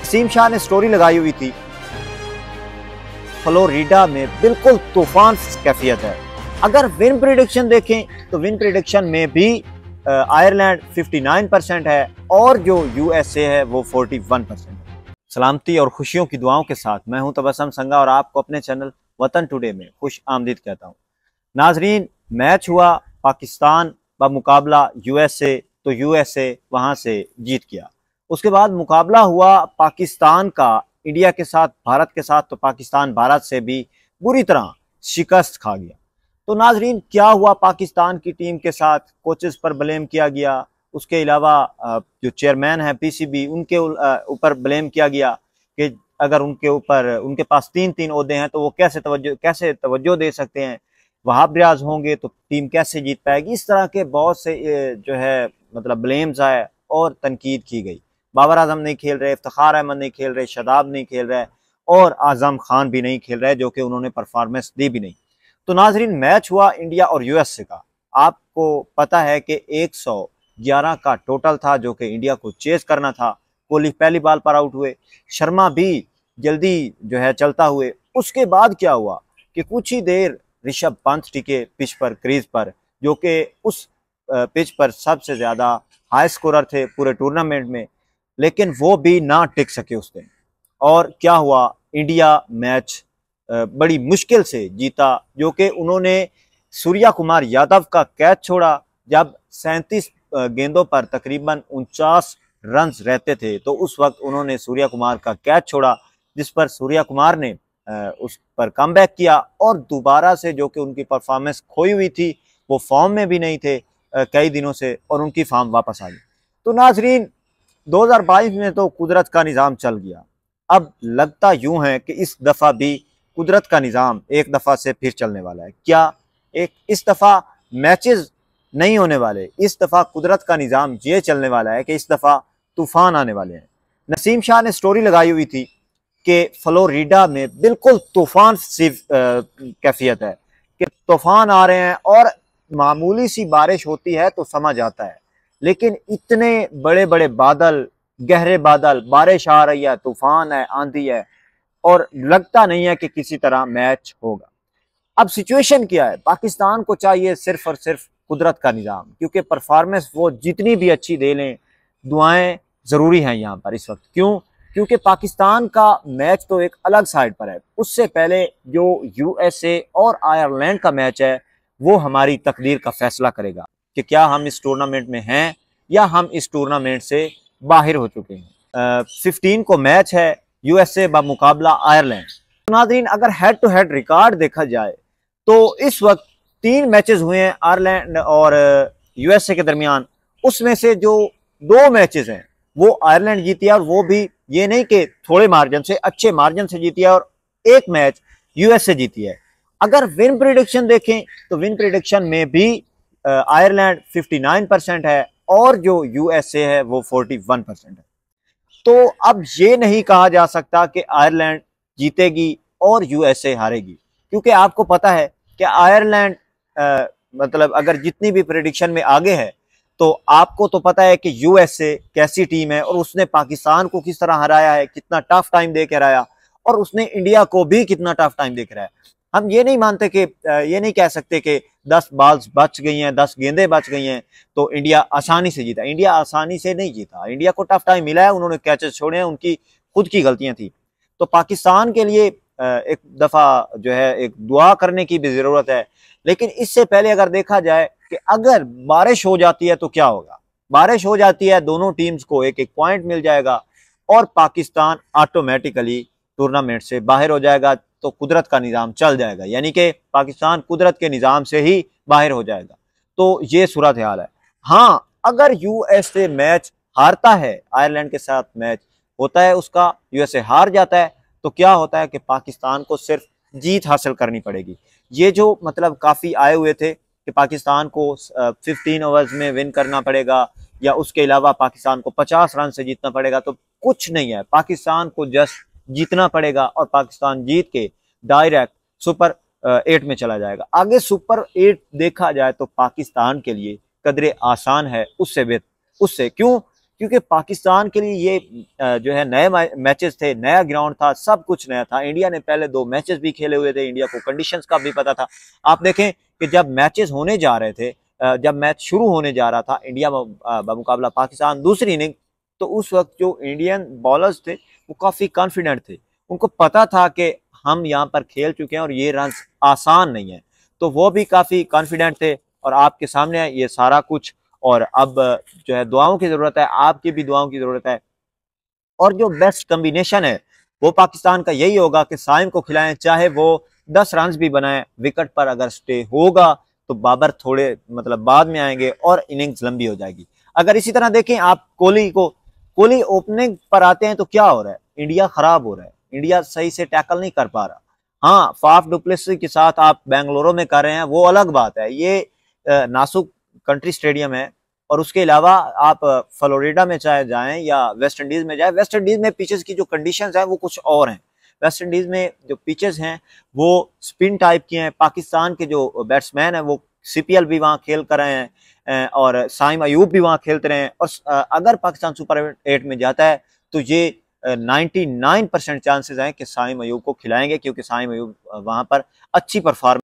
नसीम शाह ने स्टोरी लगाई हुई थी, फ्लोरिडा में बिल्कुल तूफान कैफियत है। अगर विन प्रिडिक्शन देखें तो विन प्रिडिक्शन में भी आयरलैंड 59% है और जो यूएसए है वो 41% है। सलामती और खुशियों की दुआओं के साथ मैं हूं तबस्सुम संगा और आपको अपने चैनल वतन टुडे में खुश आमदीद कहता हूं। नाजरीन, मैच हुआ पाकिस्तान मुकाबला यूएसए, तो यूएसए वहां से जीत गया। उसके बाद मुकाबला हुआ पाकिस्तान का इंडिया के साथ, भारत के साथ, तो पाकिस्तान भारत से भी बुरी तरह शिकस्त खा गया। तो नाजरीन, क्या हुआ पाकिस्तान की टीम के साथ? कोचेस पर ब्लेम किया गया, उसके अलावा जो चेयरमैन है पीसीबी उनके ऊपर ब्लेम किया गया कि अगर उनके पास 3-3 ओहदे हैं तो वो कैसे तवज्जो दे सकते हैं, वहाब रियाज होंगे तो टीम कैसे जीत पाएगी। इस तरह के बहुत से जो है मतलब ब्लेम्स आए और तनकीद की गई। बाबर आजम नहीं खेल रहे, इफ्तिखार अहमद नहीं खेल रहे, शादाब नहीं खेल रहे और आजम खान भी नहीं खेल रहे, जो कि उन्होंने परफॉर्मेंस दी भी नहीं। तो नाजरीन, मैच हुआ इंडिया और यूएसए का। आपको पता है कि 111 का टोटल था जो कि इंडिया को चेज करना था। कोहली पहली बॉल पर आउट हुए, शर्मा भी जल्दी जो है चलता हुए। उसके बाद क्या हुआ कि कुछ ही देर ऋषभ पंत टिके पिच पर, क्रीज पर, जो कि उस पिच पर सबसे ज्यादा हाई स्कोरर थे पूरे टूर्नामेंट में, लेकिन वो भी ना टिक सके उस दिन। और क्या हुआ, इंडिया मैच बड़ी मुश्किल से जीता, जो कि उन्होंने सूर्या कुमार यादव का कैच छोड़ा जब 37 गेंदों पर तकरीबन 49 रन रहते थे। तो उस वक्त उन्होंने सूर्या कुमार का कैच छोड़ा, जिस पर सूर्या कुमार ने उस पर कमबैक किया और दोबारा से, जो कि उनकी परफॉर्मेंस खोई हुई थी, वो फॉर्म में भी नहीं थे कई दिनों से, और उनकी फॉर्म वापस आ गई। तो नाजरीन, 2022 में तो कुदरत का निज़ाम चल गया। अब लगता यूं है कि इस दफ़ा भी कुदरत का निज़ाम एक दफ़ा से फिर चलने वाला है। क्या इस दफ़ा मैचेस नहीं होने वाले, इस दफ़ा कुदरत का निज़ाम ये चलने वाला है कि इस दफ़ा तूफान आने वाले हैं। नसीम शाह ने स्टोरी लगाई हुई थी कि फ्लोरिडा में बिल्कुल तूफान सी कैफियत है कि तूफान आ रहे हैं और मामूली सी बारिश होती है तो समझ आता है, लेकिन इतने बड़े बड़े बादल, गहरे बादल, बारिश आ रही है, तूफान है, आंधी है और लगता नहीं है कि किसी तरह मैच होगा। अब सिचुएशन क्या है? पाकिस्तान को चाहिए सिर्फ और सिर्फ कुदरत का निज़ाम, क्योंकि परफॉर्मेंस वो जितनी भी अच्छी दे लें, दुआएं जरूरी हैं यहाँ पर इस वक्त। क्यों? क्योंकि पाकिस्तान का मैच तो एक अलग साइड पर है। उससे पहले जो यूएसए और आयरलैंड का मैच है वो हमारी तकदीर का फैसला करेगा कि क्या हम इस टूर्नामेंट में हैं या हम इस टूर्नामेंट से बाहर हो चुके हैं। 15 को मैच है यूएसए मुकाबला आयरलैंड। नाज़रीन, अगर हेड टू हेड रिकॉर्ड देखा जाए तो इस वक्त 3 मैचेस हुए हैं आयरलैंड और यूएसए के दरमियान। उसमें से जो 2 मैचेस हैं वो आयरलैंड जीती है, और वो भी ये नहीं कि थोड़े मार्जिन से, अच्छे मार्जिन से जीती है, और 1 मैच यूएसए जीती है। अगर विन प्रिडिक्शन देखें तो विन प्रिडिक्शन में भी आयरलैंड 59% है और जो यूएसए है वो 41% है। तो अब ये नहीं कहा जा सकता कि आयरलैंड जीतेगी और यूएसए हारेगी, क्योंकि आपको पता है कि आयरलैंड मतलब अगर जितनी भी प्रेडिक्शन में आगे है तो आपको तो पता है कि यूएसए कैसी टीम है और उसने पाकिस्तान को किस तरह हराया है, कितना टफ टाइम दे के हराया, और उसने इंडिया को भी कितना टफ टाइम दे के हराया। हम ये नहीं मानते कि ये नहीं कह सकते कि 10 बॉल्स बच गई हैं, 10 गेंदें बच गई हैं तो इंडिया आसानी से जीता। इंडिया आसानी से नहीं जीता, इंडिया को टफ टाइम मिला है, उन्होंने कैचेस छोड़े हैं, उनकी खुद की गलतियां थी। तो पाकिस्तान के लिए एक दफा जो है एक दुआ करने की भी जरूरत है। लेकिन इससे पहले अगर देखा जाए कि अगर बारिश हो जाती है तो क्या होगा? बारिश हो जाती है, दोनों टीम्स को एक एक पॉइंट मिल जाएगा और पाकिस्तान ऑटोमेटिकली टूर्नामेंट से बाहर हो जाएगा। तो कुदरत का निज़ाम चल जाएगा, यानी कि पाकिस्तान कुदरत के निज़ाम से ही बाहर हो जाएगा। तो ये सूरत हाल है। हाँ, अगर यूएसए मैच हारता है, आयरलैंड के साथ मैच होता है उसका, यूएसए हार जाता है, तो क्या होता है कि पाकिस्तान को सिर्फ जीत हासिल करनी पड़ेगी। ये जो मतलब काफ़ी आए हुए थे कि पाकिस्तान को 15 ओवर्स में विन करना पड़ेगा या उसके अलावा पाकिस्तान को 50 रन से जीतना पड़ेगा, तो कुछ नहीं है। पाकिस्तान को जस्ट जीतना पड़ेगा और पाकिस्तान जीत के डायरेक्ट सुपर 8 में चला जाएगा। आगे सुपर 8 देखा जाए तो पाकिस्तान के लिए कदरे आसान है उससे क्यों? क्योंकि पाकिस्तान के लिए ये जो है नए मैचेस थे, नया ग्राउंड था, सब कुछ नया था। इंडिया ने पहले 2 मैचेस भी खेले हुए थे, इंडिया को कंडीशंस का भी पता था। आप देखें कि जब मैचेस होने जा रहे थे, जब मैच शुरू होने जा रहा था इंडिया बमुकाबला पाकिस्तान दूसरी इनिंग, तो उस वक्त जो इंडियन बॉलर्स थे वो काफ़ी कॉन्फिडेंट थे। उनको पता था कि हम यहाँ पर खेल चुके हैं और ये रन आसान नहीं है, तो वो भी काफ़ी कॉन्फिडेंट थे। और आपके सामने ये सारा कुछ, और अब जो है दुआओं की ज़रूरत है, आपकी भी दुआओं की ज़रूरत है। और जो बेस्ट कम्बिनेशन है वो पाकिस्तान का यही होगा कि साइम को खिलाएं, चाहे वो 10 रन भी बनाए, विकेट पर अगर स्टे होगा तो बाबर थोड़े मतलब बाद में आएंगे और इनिंग्स लंबी हो जाएगी। अगर इसी तरह देखें आप कोहली को, कोहली ओपनिंग पर आते हैं तो क्या हो रहा है, इंडिया खराब हो रहा है, इंडिया सही से टैकल नहीं कर पा रहा। हाँ, फाफ डुप्लेसी के साथ आप बेंगलुरु में कर रहे हैं वो अलग बात है, ये नासुक कंट्री स्टेडियम है। और उसके अलावा आप फ्लोरिडा में चाहे जाएं या वेस्ट इंडीज में जाएं, वेस्ट इंडीज में पिचेस की जो कंडीशंस हैं वो कुछ और हैं। वेस्ट इंडीज में जो पिचेस हैं वो स्पिन टाइप की हैं। पाकिस्तान के जो बैट्समैन हैं वो सीपीएल भी वहाँ खेल कर रहे हैं और साइम अयूब भी वहाँ खेलते रहे हैं। और अगर पाकिस्तान सुपर 8 में जाता है तो ये 99% चांसेस हैं कि साइम अयूब को खिलाएंगे, क्योंकि साइम अयूब वहाँ पर अच्छी परफॉर्मेंस